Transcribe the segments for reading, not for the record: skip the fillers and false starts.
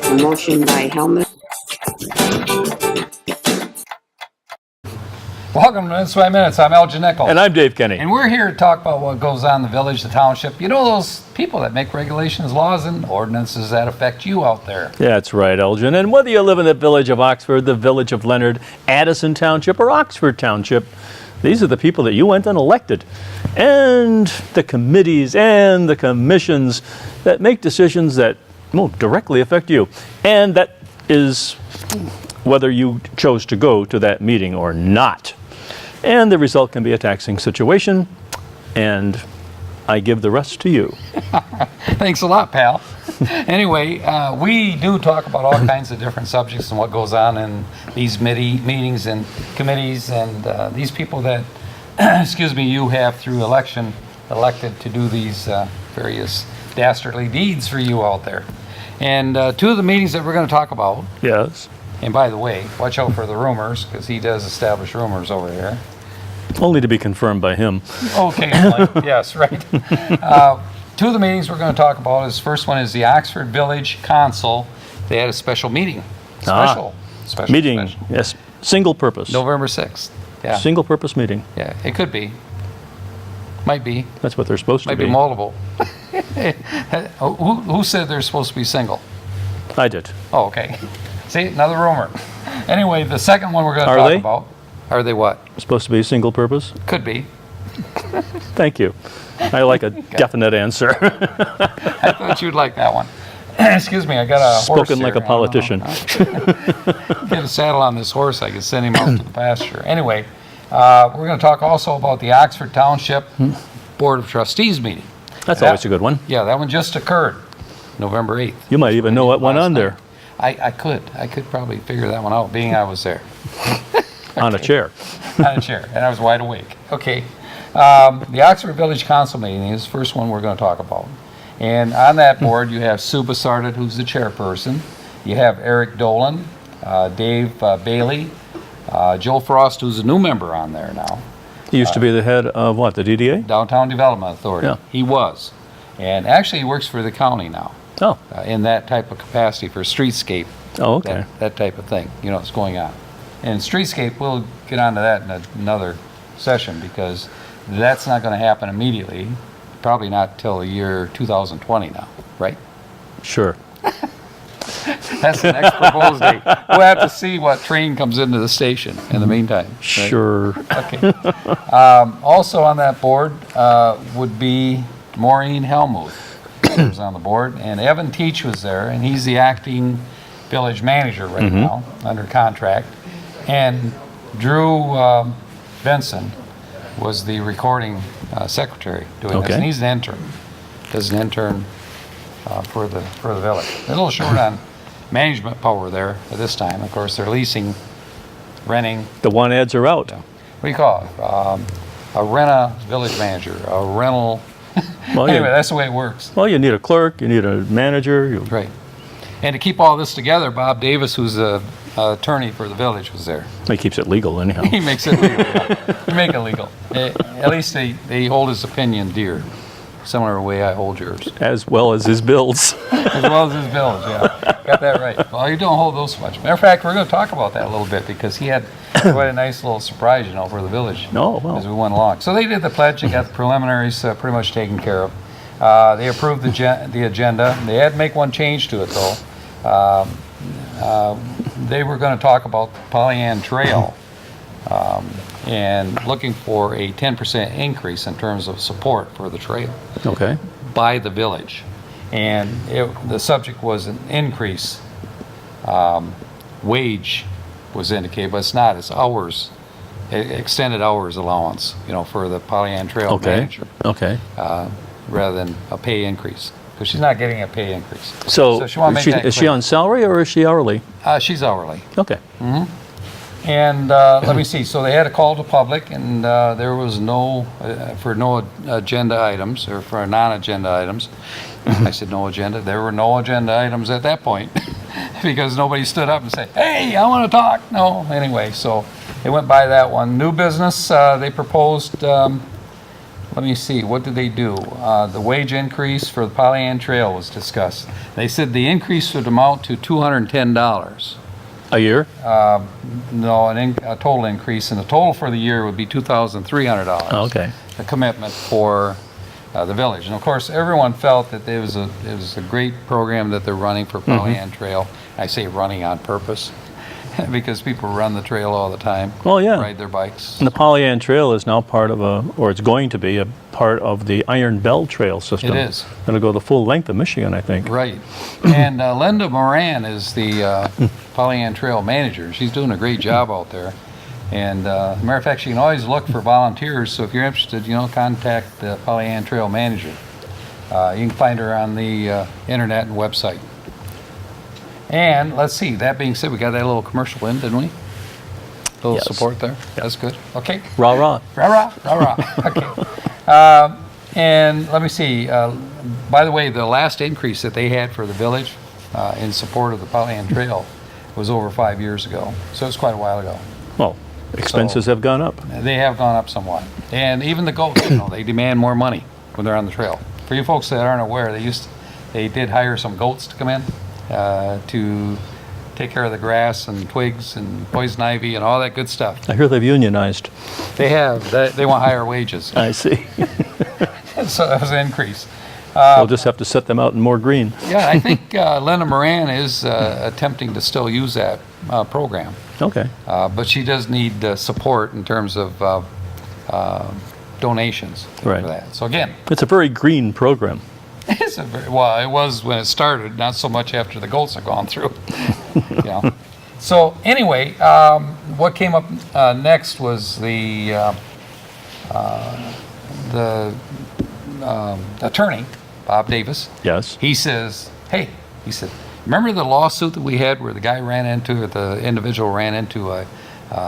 A motion by Helmut. Welcome to Minutes by Minutes. I'm Elgin Nichols. And I'm Dave Kenny. And we're here to talk about what goes on in the village, the township. You know those people that make regulations, laws, and ordinances that affect you out there. Yeah, that's right, Elgin. And whether you live in the village of Oxford, the village of Leonard, Addison Township, or Oxford Township, these are the people that you went and elected. And the committees and the commissions that make decisions that directly affect you. And that is whether you chose to go to that meeting or not. And the result can be a taxing situation, and I give the rest to you. Thanks a lot, pal. Anyway, we do talk about all kinds of different subjects and what goes on in these meetings and committees, and these people that, you have through election elected to do these various dastardly deeds for you out there. And two of the meetings that we're going to talk about. Yes. And by the way, watch out for the rumors, because he does establish rumors over here. Only to be confirmed by him. Okay, Mike. Yes, right. Two of the meetings we're going to talk about is, first one is the Oxford Village Council. They had a special meeting. Special Meeting, yes. Single purpose. November 6th. Yeah. Single purpose meeting. Yeah, it could be. Might be. That's what they're supposed to Might be. be multiple. Who said they're supposed to be single? I did. Oh, okay. See, another rumor. Anyway, the second one we're going to Are talk they? about. Are they what? Supposed to be single purpose? Could be. Thank you. I like a definite answer. I thought you'd like that one. Excuse me, I got a horse Spoken like here. a politician. Get a saddle on this horse, I can send him out to the pasture. Anyway, we're going to talk also about the Oxford Township Board of Trustees meeting. That's always a good one. Yeah, that one just occurred, November 8th. You might even know what went on there. I could probably figure that one out, being I was there. On a chair. On a chair, and I was wide awake. Okay. The Oxford Village Council meeting is the first one we're going to talk about. And on that board, you have Sue Bassarded, who's the chairperson. You have Eric Dolan, Dave Bailey, Joe Frost, who's a new member on there now. He used to be the head of what, the DDA? Downtown Development Authority. Yeah. He was. And actually, he works for the county now. Oh. In that type of capacity for streetscape. Oh, okay. That type of thing, what's going on. And streetscape, we'll get onto that in another session, because that's not going to happen immediately. Probably not till the year 2020 now, right? Sure. That's the next proposed date. We'll have to see what train comes into the station in the meantime. Right? Sure. Okay. Also on that board would be Maureen Helmuth, who's on the board, and Evan Teach was there, and he's the acting village manager right now, under contract. And Drew Benson was the recording secretary doing this, and he's an intern. Does an intern for the village. They're a little short on management power there at this time. Of course, they're leasing, renting. The one ads are out. What do you call it? A village manager, a rental. Well, Anyway, that's the way it works. Well, you need a clerk, you need a manager. Right. And to keep all this together, Bob Davis, who's the attorney for the village, was there. He keeps it legal anyhow. He makes it legal. Yeah. You make it legal. At least they hold his opinion dear, similar to the way I hold yours. As well as his bills. As well as his bills, yeah. Got that right. Well, you don't hold those so much. Matter of fact, we're going to talk about that a little bit, because he had quite a nice little surprise, for the village. Oh, well. As we went along. So they did the pledge and got the preliminaries pretty much taken care of. They approved the agenda. They had to make one change to it, though. They were going to talk about the Pollyant Trail and looking for a 10% increase in terms of support for the trail Okay. by the village. And the subject was an increase. Wage was indicated, but it's not. It's hours, extended hours allowance, for the Pollyant Trail manager. Okay. Rather than a pay increase. Because she's not getting a pay increase. So she wanna make that is she clear. on salary or is she hourly? She's hourly. Okay. And let me see, so they had a call to public, and there was no agenda items, or for non-agenda items. I said no agenda. There were no agenda items at that point, because nobody stood up and said, hey, I want to talk. No, anyway, so they went by that one. New business, they proposed let me see, what did they do? The wage increase for the Pollyant Trail was discussed. They said the increase would amount to $210. A year? No, a total increase, and the total for the year would be $2,300. Oh, okay. A commitment for the village. And of course, everyone felt that it was a great program that they're running for Pollyant Trail. I say running on purpose because people run the trail all the time. Well, yeah. Ride their bikes. And the Pollyant Trail is now part of or it's going to be a part of the Iron Bell Trail system. It is. It'll go the full length of Michigan, I think. Right. And Linda Moran is the Pollyant Trail manager. She's doing a great job out there. And matter of fact, you can always look for volunteers. So if you're interested, contact the Pollyant Trail manager. You can find her on the internet and website. And let's see, that being said, we got that little commercial in, didn't we? A little Yes. support there. That's good. Okay. Rah, rah. Rah, rah, rah, rah. Okay. And let me see. By the way, the last increase that they had for the village in support of the Pollyant Trail was over 5 years ago. So it's quite a while ago. Well, expenses have gone up. They have gone up somewhat. And even the goats, they demand more money when they're on the trail. For you folks that aren't aware, they did hire some goats to come in to take care of the grass and twigs and poison ivy and all that good stuff. I hear they've unionized. They have. They want higher wages. I see. So that was an increase. We'll just have to set them out in more green. Yeah, I think Linda Moran is attempting to still use that program. Okay. But she does need support in terms of donations Right. for that. So again, It's a very green program. it's well, it was when it started, not so much after the goats have gone through. So anyway, what came up next was the attorney, Bob Davis. Yes. He says, hey, he said, remember the lawsuit that we had where the individual ran into a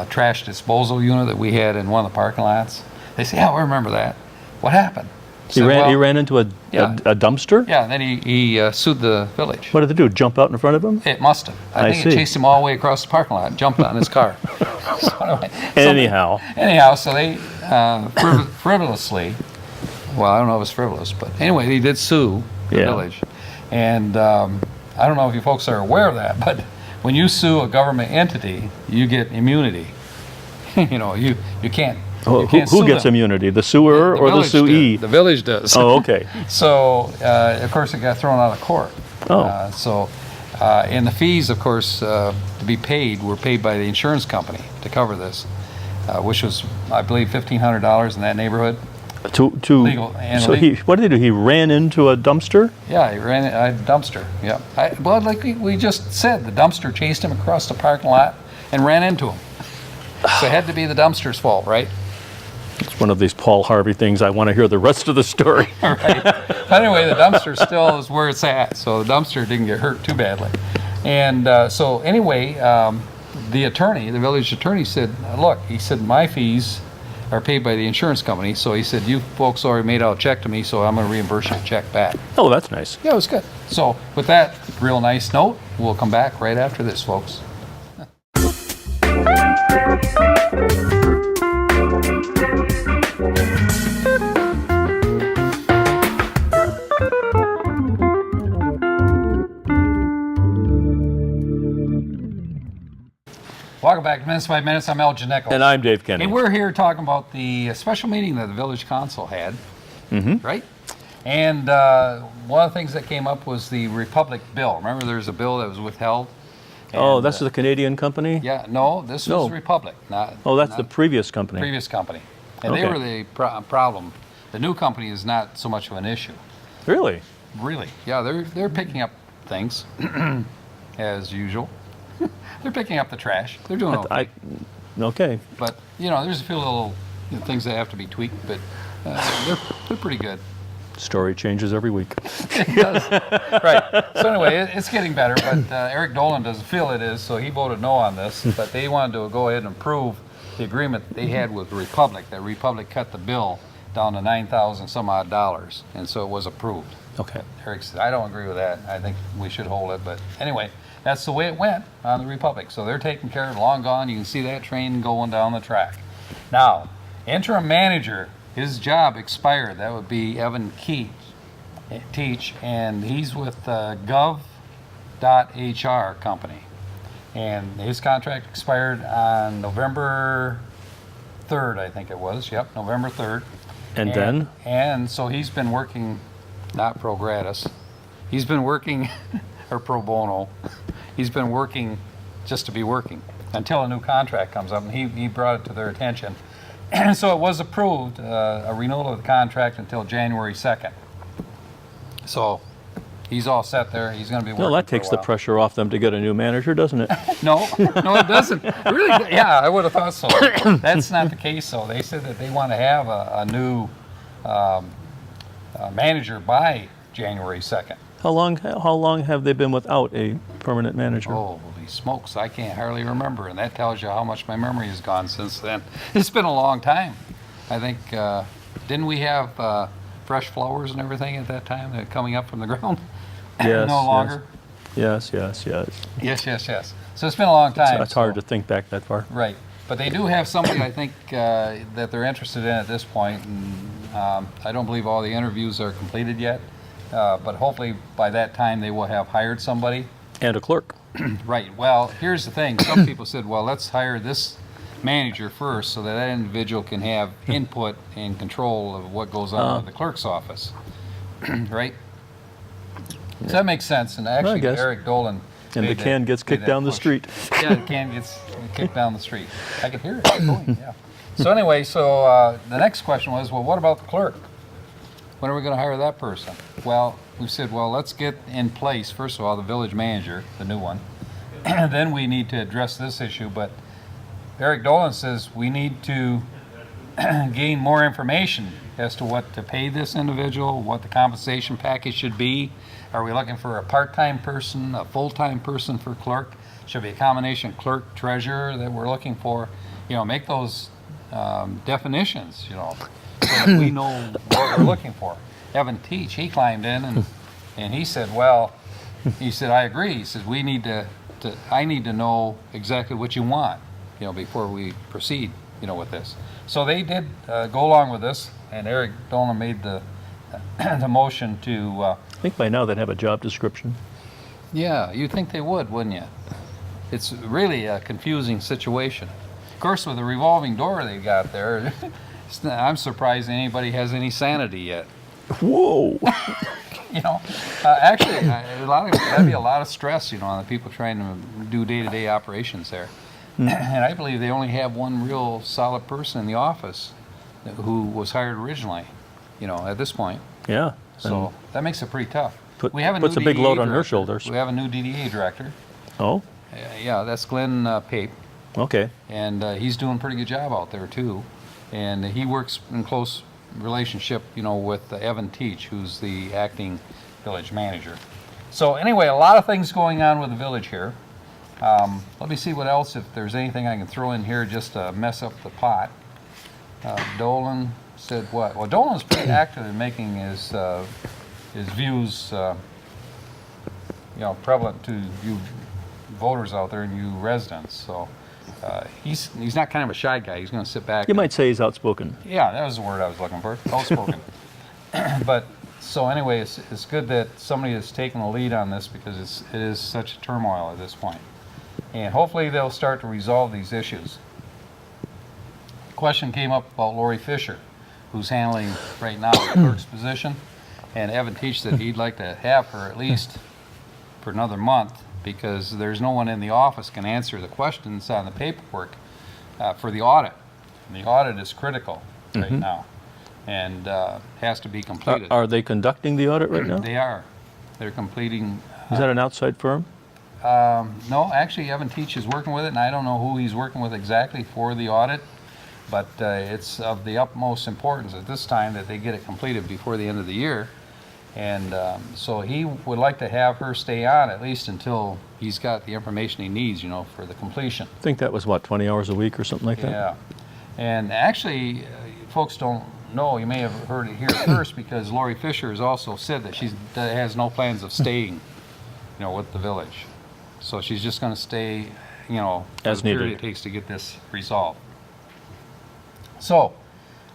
trash disposal unit that we had in one of the parking lots? They say, yeah, we remember that. What happened? He ran into a dumpster? Yeah, and then he sued the village. What did they do? Jump out in front of him? It must have. I think it see. chased him all the way across the parking lot and jumped on his car. Anyhow. So they frivolously, well, I don't know if it's frivolous, but anyway, he did sue the Yeah. village. And I don't know if you folks are aware of that, but when you sue a government entity, you get immunity. You can't. Oh, you can't who sue gets them. immunity? The suer or the village suee? The village does. Oh, okay. So, of course, it got thrown out of court. Oh. And the fees, of course, to be paid were paid by the insurance company to cover this, which was, I believe, $1,500 in that neighborhood. To Legal and so legal. what did he do? He ran into a dumpster? Yeah, he ran a dumpster. Yeah. Well, like we just said, the dumpster chased him across the parking lot and ran into him. So it had to be the dumpster's fault, right? It's one of these Paul Harvey things. I want to hear the rest of the story. Right. But anyway, the dumpster still is where it's at, so the dumpster didn't get hurt too badly. And so anyway, the village attorney said, look, he said, my fees are paid by the insurance company, so he said, you folks already made out a check to me, so I'm going to reimburse you a check back. Oh, that's nice. Yeah, it was good. So with that real nice note, we'll come back right after this, folks. Welcome back to Minutes by Minutes. I'm Elgin Nichols. And I'm Dave Kenny. And we're here talking about the special meeting that the village council had, right? And one of the things that came up was the Republic bill. Remember, there's a bill that was withheld? Oh, And, that's the Canadian company? Yeah, no, this No. was Republic, not Oh, that's not the previous company. previous company. And they Okay. were the problem. The new company is not so much of an issue. Really? Really? Yeah, they're picking up things as usual. They're picking up the trash. They're doing okay. Okay. But there's a few little things that have to be tweaked, but they're pretty good. Story changes every week. It does. Right. So anyway, it's getting better, but Eric Dolan doesn't feel it is, so he voted no on this. But they wanted to go ahead and approve the agreement they had with Republic. That Republic cut the bill down to $9,000 some odd, and so it was approved. Okay. Eric said, I don't agree with that. I think we should hold it. But anyway, that's the way it went on the Republic. So they're taken care of, long gone. You can see that train going down the track. Now, interim manager his job expired. That would be Evan Teach, and he's with Gov.HR company. And his contract expired on November 3rd, I think it was. Yep, November 3rd. And then? And so he's been working, not pro gratis, he's been working, or pro bono, he's been working just to be working until a new contract comes up, and he brought it to their attention. And so it was approved, a renewal of the contract until January 2nd. So he's all set there. He's going to be working. Well, that for a takes the while. pressure off them to get a new manager, doesn't it? No, it doesn't. Really? Yeah, I would have thought so. That's not the case, though. They said that they want to have a new manager by January 2nd. How long have they been without a permanent manager? Oh, holy smokes, I can't hardly remember, and that tells you how much my memory has gone since then. It's been a long time. I think, didn't we have fresh flowers and everything at that time coming up from the ground? Yes. No longer? Yes. Yes. So it's been a long time. It's hard to think back that far. Right. But they do have somebody, I think, that they're interested in at this point, and I don't believe all the interviews are completed yet, but hopefully by that time they will have hired somebody. And a clerk. Right. Well, here's the thing. Some people said, well, let's hire this manager first so that that individual can have input and control of what goes on in the clerk's office. Right? So that makes sense. And actually, guess. Eric Dolan. And the can gets kicked down the street. Yeah, the can gets kicked down the street. I can hear it going, yeah. So anyway, so the next question was, well, what about the clerk? When are we going to hire that person? Well, we said, well, let's get in place, first of all, the village manager, the new one. And then we need to address this issue. But Eric Dolan says we need to gain more information as to what to pay this individual, what the compensation package should be. Are we looking for a part-time person, a full-time person for clerk? Should be a combination clerk, treasurer that we're looking for. You know, make those definitions, you know, so that we know what we're looking for. Evan Teach, he climbed in and he said, well, he said, I agree. He says, we need I need to know exactly what you want, you know, before we proceed, you know, with this. So they did go along with this, and Eric Dolan made the motion to I think by now they'd have a job description. yeah, you'd think they would, wouldn't you? It's really a confusing situation. Of course, with the revolving door they got there, I'm surprised anybody has any sanity yet. Whoa! You know, actually, that'd be a lot of stress, you know, on the people trying to do day-to-day operations there. And I believe they only have one real solid person in the office who was hired originally, you know, at this point. Yeah. So that makes it pretty tough. Puts a big load on her shoulders. We have a new DDA director. Oh, Yeah, that's Glenn Pape, okay. and he's doing a pretty good job out there too. And he works in close relationship, you know, with Evan Teach, who's the acting village manager. So anyway, a lot of things going on with the village here. Let me see what else, if there's anything I can throw in here just to mess up the pot. Dolan said what? Well, Dolan's pretty active in making his views, you know, prevalent to you voters out there and you residents. So he's not kind of a shy guy. He's going to sit back. You might say he's outspoken. Yeah, that was the word I was looking for. Outspoken. But so anyway, it's good that somebody has taken the lead on this because it is such a turmoil at this point. And hopefully they'll start to resolve these issues. The question came up about Lori Fisher, who's handling right now the clerk's position. And Evan Teach said he'd like to have her at least for another month because there's no one in the office can answer the questions on the paperwork for the audit. And the audit is critical right now and has to be completed. Are they conducting the audit right now? They are. They're completing. Is that an outside firm? No, actually, Evan Teach is working with it, and I don't know who he's working with exactly for the audit, but it's of the utmost importance at this time that they get it completed before the end of the year. And so he would like to have her stay on at least until he's got the information he needs, you know, for the completion. I think that was, what, 20 hours a week or something like that? Yeah. And actually, folks don't know, you may have heard it here first, because Lori Fisher has also said that she has no plans of staying, you know, with the village. So she's just going to stay, you know, for As the period needed. it takes to get this resolved. So,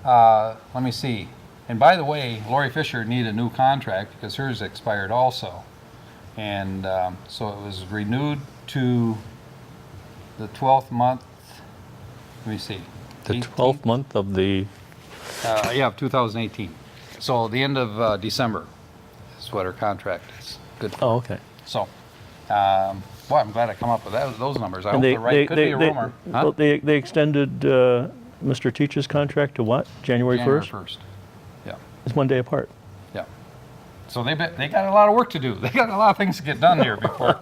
let me see. And by the way, Lori Fisher needed a new contract because hers expired also. And so it was renewed to the 12th month. Let me see. The 12th month of the... Yeah, of 2018. So the end of December is what her contract is good for. Oh, okay. So, boy, I'm glad I come up with those numbers. I hope they're right. Could be a rumor. Huh? Well, they extended Mr. Teach's contract to what? January 1st? January 1st. Yeah, It's 1 day apart. yeah. So they got a lot of work to do. They got a lot of things to get done here before,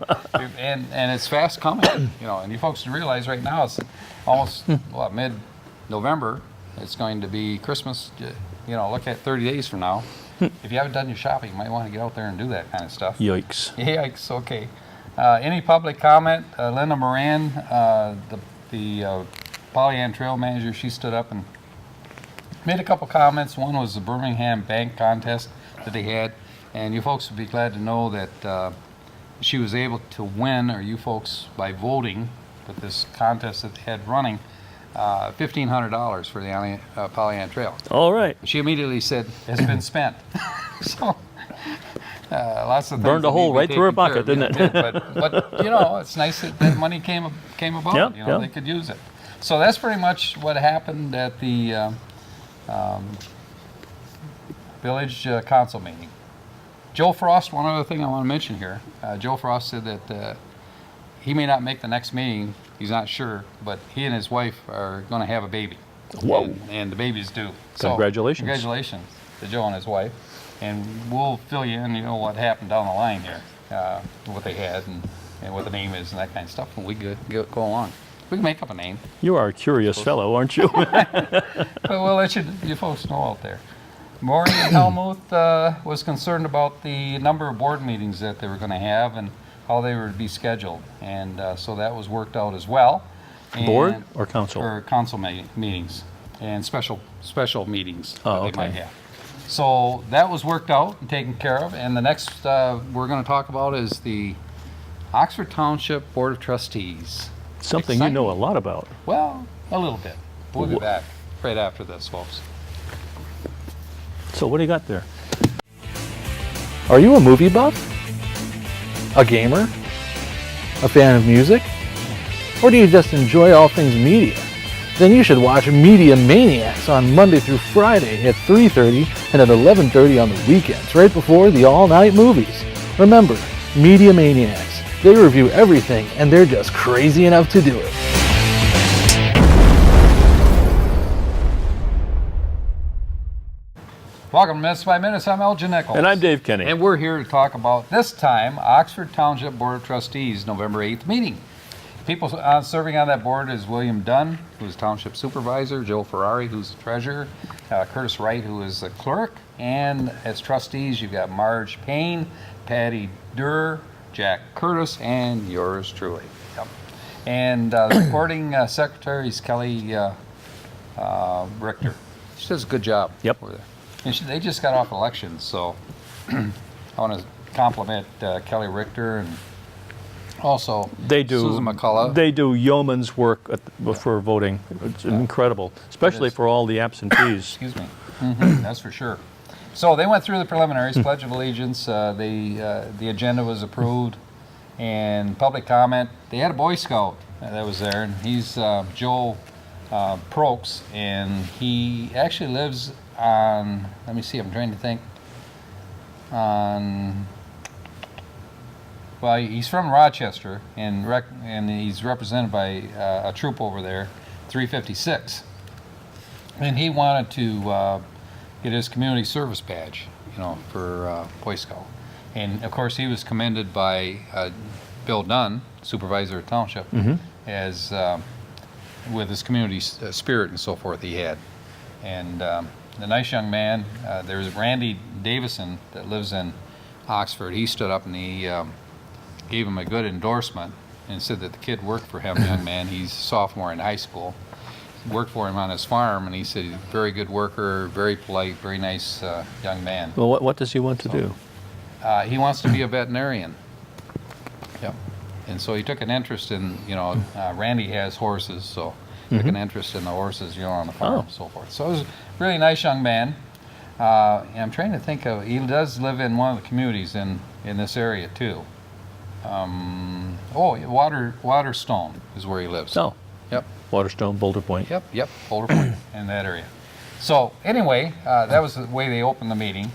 and it's fast coming. You know, and you folks realize right now it's almost mid-November. It's going to be Christmas. You know, look at 30 days from now. If you haven't done your shopping, you might want to get out there and do that kind of stuff. Yikes. Yikes, okay. Any public comment? Linda Moran, the Pollyant Trail Manager, she stood up and made a couple comments. One was the Birmingham Bank contest that they had, and you folks would be glad to know that she was able to win, or you folks, by voting with this contest that they had running, $1,500 for the Pollyant Trail. All right. She immediately said, has been spent. So, lots of things Burned a that hole need to be right through her taken pocket, care of. didn't Yeah, it? But you know, it's nice that that money came about. Yeah, You know, yeah. they could use it. So that's pretty much what happened at the village council meeting. Joe Frost, one other thing I want to mention here. Joe Frost said that he may not make the next meeting. He's not sure, but he and his wife are going to have a baby. Whoa. And the baby's due. So, Congratulations. congratulations to Joe and his wife. And we'll fill you in, you know, what happened down the line here, what they had and what the name is and that kind of stuff, and we go along. We can make up a name, You are a curious fellow, aren't you? but we'll let you folks know out there. Maureen Helmuth was concerned about the number of board meetings that they were going to have and how they would be scheduled, and so that was worked out as well. Board And- or council? Or council meetings and special meetings Oh, that they okay. might have. So that was worked out and taken care of, and the next we're going to talk about is the Oxford Township Board of Trustees. Something you know a lot about. Well, a little bit. We'll be back right after this, folks. So what do you got there? Are you a movie buff? A gamer? A fan of music? Or do you just enjoy all things media? Then you should watch Media Maniacs on Monday through Friday at 3:30 and at 11:30 on the weekends, right before the all-night movies. Remember, Media Maniacs. They review everything and they're just crazy enough to do it. Welcome to Minutes by Minutes. I'm Elgin Nichols. And I'm Dave Kenny. And we're here to talk about, this time, Oxford Township Board of Trustees, November 8th meeting. People serving on that board is William Dunn, who's Township Supervisor, Joe Ferrari, who's the Treasurer, Curtis Wright, who is the Clerk, and as trustees, you've got Marge Payne, Patty Durr, Jack Curtis, and yours truly. Yep. And the recording secretary is Kelly Richter. She does a good job. Yep. Over there. And they just got off elections, so I want to compliment Kelly Richter and also They do. Susan McCullough. They do yeoman's work for voting. It's incredible, especially is. for all the absentees. Excuse me. That's for sure. So they went through the preliminaries, Pledge of Allegiance. The agenda was approved, and public comment. They had a Boy Scout that was there, and he's Joe Prokes, and he actually lives on. Let me see. I'm trying to think. On. Well, he's from Rochester, and he's represented by a troop over there, 356. And he wanted to get his community service badge, you know, for Boy Scout. And of course, he was commended by Bill Dunn, supervisor of township, as with his community spirit and so forth he had. And the nice young man, there's Randy Davison that lives in Oxford. He stood up and he gave him a good endorsement and said that the kid worked for him, young man. He's a sophomore in high school. Worked for him on his farm, and he said he's a very good worker, very polite, very nice young man. Well, what does he want to do? He wants to be a veterinarian. Yep. And so he took an interest in, you know, Randy has horses, so took an interest in the horses, on the farm Oh. and so forth. So it was a really nice young man. And I'm trying to think of, he does live in one of the communities in this area too. Waterstone is where he lives. Oh, Yep. Waterstone, Boulder Point. Yep, Boulder Point, in that area. So anyway, that was the way they opened the meeting.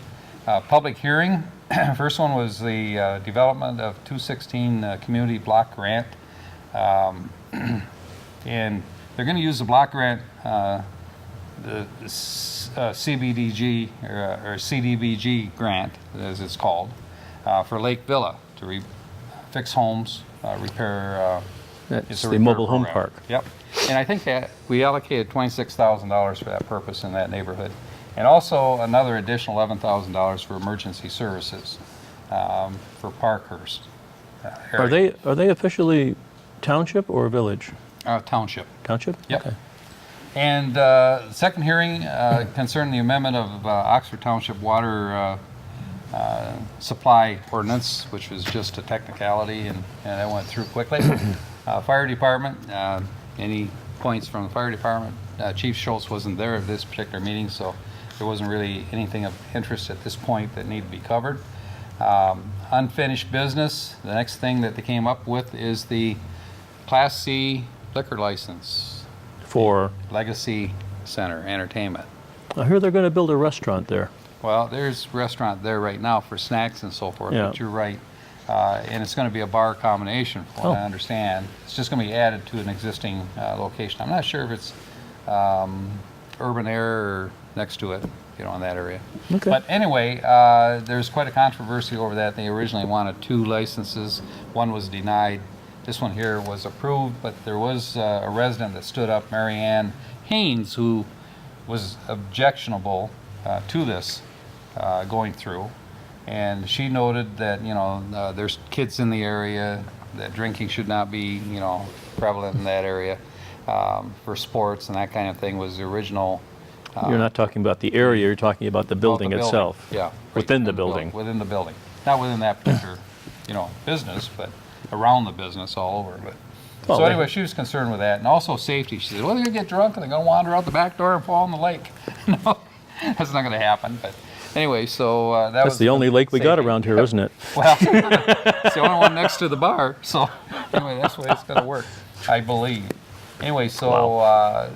Public hearing, first one was the development of 216 community block grant. And they're going to use the block grant, the CBDG or CDBG grant, as it's called, for Lake Villa to fix homes, repair. It's That's a the repair mobile home program. park. Yep. And I think that we allocated $26,000 for that purpose in that neighborhood. And also another additional $11,000 for emergency services for Parkhurst. Are they officially township or village? Township. Township? Yep. Okay. And the second hearing concerned the amendment of Oxford Township water supply ordinance, which was just a technicality, and that went through quickly. Fire department, any points from the fire department? Chief Schultz wasn't there at this particular meeting, so there wasn't really anything of interest at this point that needed to be covered. Unfinished business, the next thing that they came up with is the Class C liquor license, For, Legacy Center Entertainment. I hear they're going to build a restaurant there. Well, there's a restaurant there right now for snacks and so forth, Yeah. but you're right. And it's going to be a bar combination, from what I understand. It's just going to be added to an existing location. I'm not sure if it's Urban Air or next to it, in that area. Okay. But anyway, there's quite a controversy over that. They originally wanted 2 licenses. One was denied. This one here was approved, but there was a resident that stood up, Mary Ann Haynes, who was objectionable to this going through. And she noted that, there's kids in the area, that drinking should not be, prevalent in that area for sports and that kind of thing was the original. You're not talking about the area, you're talking about the building about the itself. Yeah. right Within the building. Within the building. Not within that particular, business, but around the business all over. But Well, so they- anyway, she was concerned with that. And also safety. She said, well, they're going to get drunk and they're going to wander out the back door and fall in the lake. No, that's not going to happen. But anyway, so that was... That's the only lake we got safety. around here, isn't it? Well, it's the only one next to the bar. So anyway, that's the way it's going to work, I believe. Anyway, so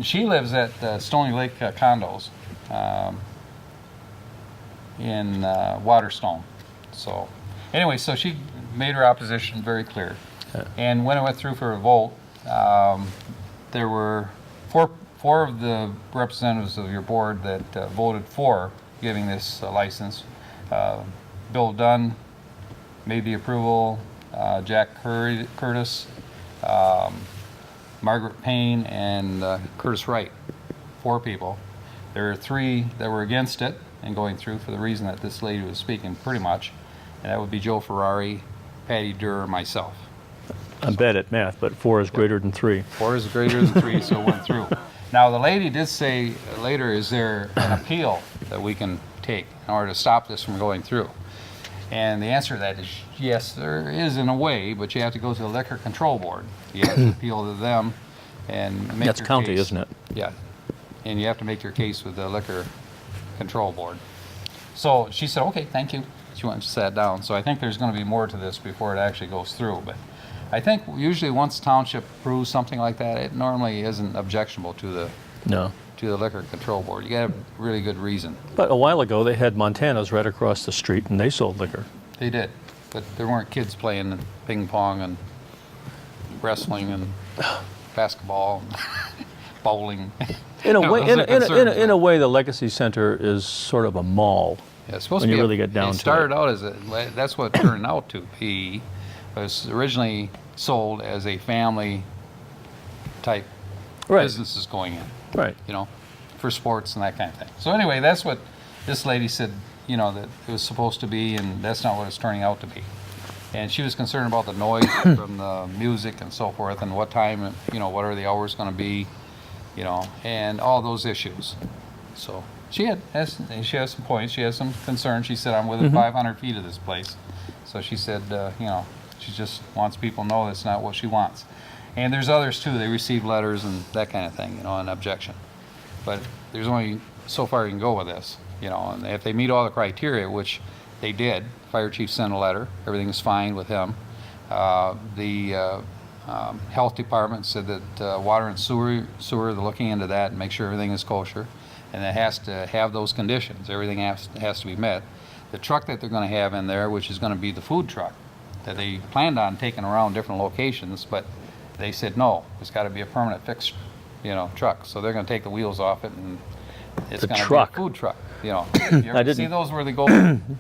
she lives at Stony Lake Condos in Waterstone. So anyway, so she made her opposition very clear. And when it went through for a vote, there were four of the representatives of your board that voted for giving this license. Bill Dunn made the approval, Jack Curtis, Margaret Payne, and Curtis Wright. 4 people. There were 3 that were against it and going through for the reason that this lady was speaking, pretty much. And that would be Joe Ferrari, Patty Durr, and myself. I'm bad at math, but 4 is greater than 3. 4 is greater than 3, so it went through. Now, the lady did say later, is there an appeal that we can take in order to stop this from going through? And the answer to that is yes, there is in a way, but you have to go to the Liquor Control Board. You have to appeal to them and make That's your county, case. isn't it? Yeah. And you have to make your case with the Liquor Control Board. So she said, okay, thank you. She went and sat down. So I think there's going to be more to this before it actually goes through. But I think usually once township approves something like that, it normally isn't objectionable to the No. Liquor Control Board. You got to have really good reason. But a while ago, they had Montana's right across the street, and they sold liquor. They did, but there weren't kids playing ping pong and wrestling and basketball and bowling. In a way, those are concerns, in a way, the Legacy Center is sort of a mall. Yeah, it's supposed when to be you really get down it to started it. out as that's what it turned out to be. It was originally sold as a family type Right. businesses going in, Right. for sports and that kind of thing. So anyway, that's what this lady said, that it was supposed to be, and that's not what it's turning out to be. And she was concerned about the noise from the music and so forth, and what time, what are the hours going to be, and all those issues. So she has some points. She has some concerns. She said, I'm within 500 feet of this place. So she said, she just wants people to know that's not what she wants. And there's others too. They receive letters and that kind of thing, you know, an objection. But there's only so far you can go with this, you know, and if they meet all the criteria, which they did, fire chief sent a letter, everything's fine with him. The health department said that water and sewer, they're looking into that and make sure everything is kosher. And it has to have those conditions. Everything has to be met. The truck that they're going to have in there, which is going to be the food truck, that they planned on taking around different locations, but they said no, it's got to be a permanent fixed, you know, truck. So they're going to take the wheels off it, and it's going to be a food truck. You know, you ever see those where they go?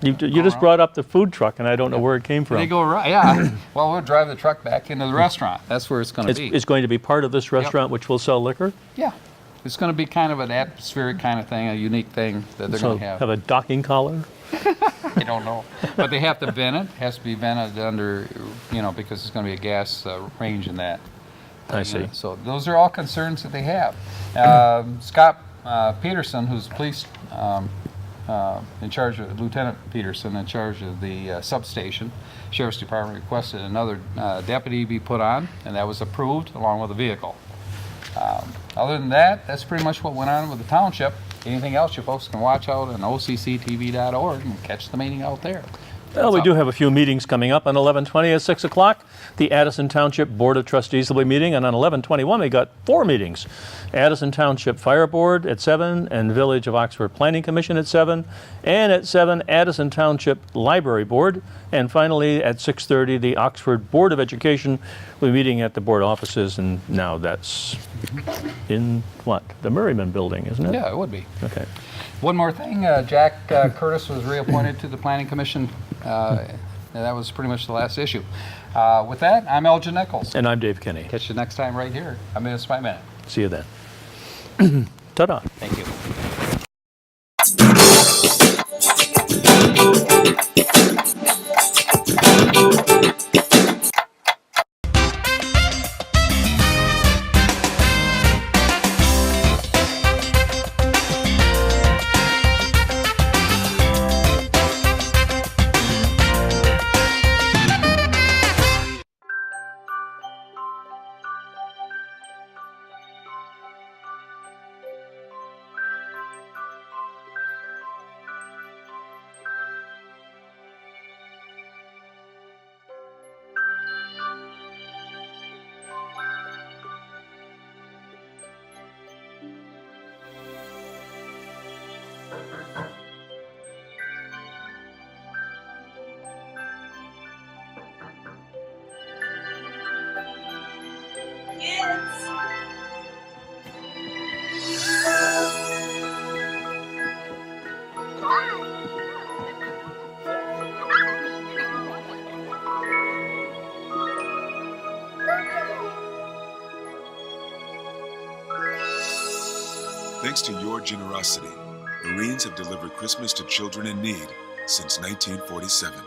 You just brought up the food truck, and I don't know where it came from. They go right, yeah. Well, we'll drive the truck back into the restaurant. That's where it's going to be. It's going to be part of this restaurant, which will sell liquor? Yeah. It's going to be kind of an atmospheric kind of thing, a unique thing that they're going to have. Have a docking collar? I don't know. But they have to vent it. It has to be vented under, you know, because it's going to be a gas range in that. I see. So those are all concerns that they have. Scott Peterson, who's police in charge of, Lieutenant Peterson, in charge of the substation, Sheriff's Department requested another deputy be put on, and that was approved along with a vehicle. Other than that, that's pretty much what went on with the township. Anything else, you folks can watch out on OCCTV.org and catch the meeting out there. Well, we do have a few meetings coming up on 11/20 at 6 o'clock. The Addison Township Board of Trustees will be meeting, and on 11/21 we got 4 meetings. Addison Township Fire Board at 7, and Village of Oxford Planning Commission at 7, and at 7, Addison Township Library Board, and finally at 6:30 the Oxford Board of Education will be meeting at the board offices, and now that's in what? The Merriman Building, isn't it? Yeah, it would be. Okay. One more thing, Jack Curtis was reappointed to the Planning Commission. And that was pretty much the last issue. With that, I'm Elgin Nichols. And I'm Dave Kenny. Catch you next time right here. A Minute by Minute. See you then. Ta-da. Thank you. Thanks to your generosity, Marines have delivered Christmas to children in need since 1947.